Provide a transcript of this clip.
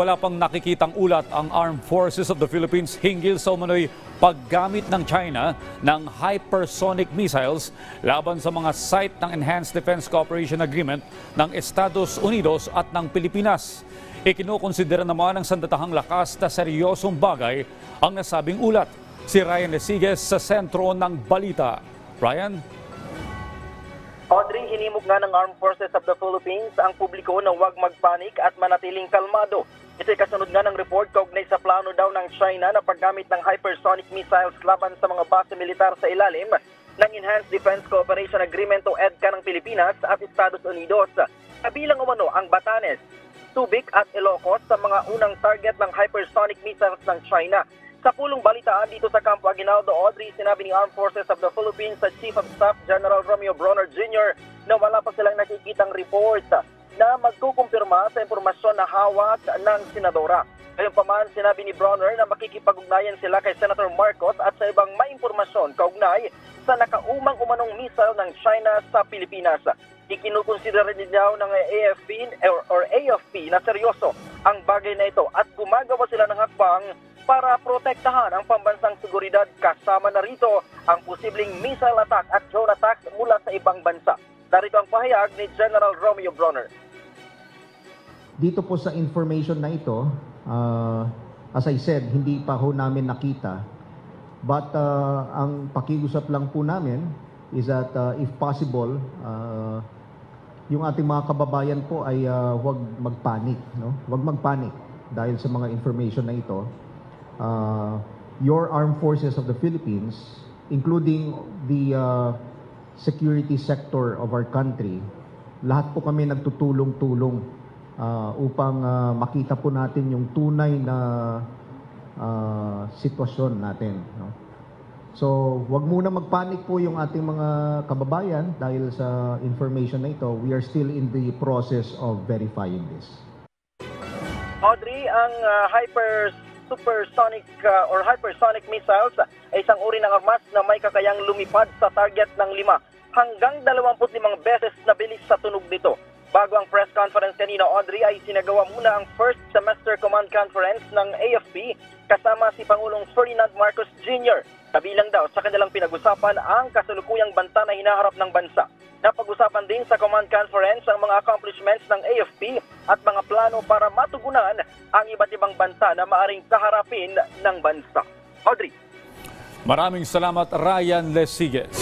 Wala pang nakikitang ulat ang Armed Forces of the Philippines hinggil sa umano'y paggamit ng China ng hypersonic missiles laban sa mga site ng Enhanced Defense Cooperation Agreement ng Estados Unidos at ng Pilipinas. Ikinukonsidera naman ng sandatahang lakas na seryosong bagay ang nasabing ulat. Si Ryan Lesiges sa sentro ng balita. Ryan? Audrey, hinimok nga ng Armed Forces of the Philippines ang publiko na huwag magpanik at manatiling kalmado. Ito'y kasunod nga ng report kaugnay sa plano daw ng China na paggamit ng hypersonic missiles laban sa mga base militar sa ilalim ng Enhanced Defense Cooperation Agreement o EDCA ng Pilipinas at Estados Unidos. Kabilang umano ang Batanes, Subic at Ilocos sa mga unang target ng hypersonic missiles ng China. Sa pulong balitaan dito sa Campo Aguinaldo, Audrey, sinabi ni Armed Forces of the Philippines sa Chief of Staff General Romeo Bronner Jr. na wala pa silang nakikitang report na magkukumpirma sa impormasyon na hawak ng senadora. Gayunpaman, sinabi ni Bronner na makikipag-ugnayan sila kay Senator Marcos at sa ibang may impormasyon kaugnay sa nakaumang umanong missile ng China sa Pilipinas. Ikinukonsidera din daw ng AFP na seryoso ang bagay na ito at gumagawa sila ng hakbang para protektahan ang pambansang seguridad kasama na rito ang posibleng missile attack at drone attacks mula sa ibang bansa. Narito ang pahayag ni General Romeo Bronner. Dito po sa information na ito, as I said, hindi pa ho namin nakita. But ang pakiusap lang po namin is that if possible, yung ating mga kababayan po ay huwag magpanik. No? Huwag magpanik dahil sa mga information na ito. Your Armed Forces of the Philippines, including the security sector of our country, lahat po kami nagtutulong-tulong upang makita po natin yung tunay na sitwasyon natin. No? So, wag muna magpanik po yung ating mga kababayan dahil sa information na ito. We are still in the process of verifying this. Audrey, ang supersonic or hypersonic missiles ay isang uri ng armas na may kakayang lumipad sa target ng 5 hanggang 25 beses na bilis sa tunog nito. Bago ang press conference kanina, Audrey, ay sinagawa muna ang first semester command conference ng AFP kasama si Pangulong Ferdinand Marcos Jr. Kabilang daw sa kanilang pinag-usapan ang kasalukuyang banta na hinaharap ng bansa. Napag-usapan din sa command conference ang mga accomplishments ng AFP at mga plano para matugunan ang iba't ibang banta na maaring kaharapin ng bansa. Audrey. Maraming salamat, Ryan Lesiges.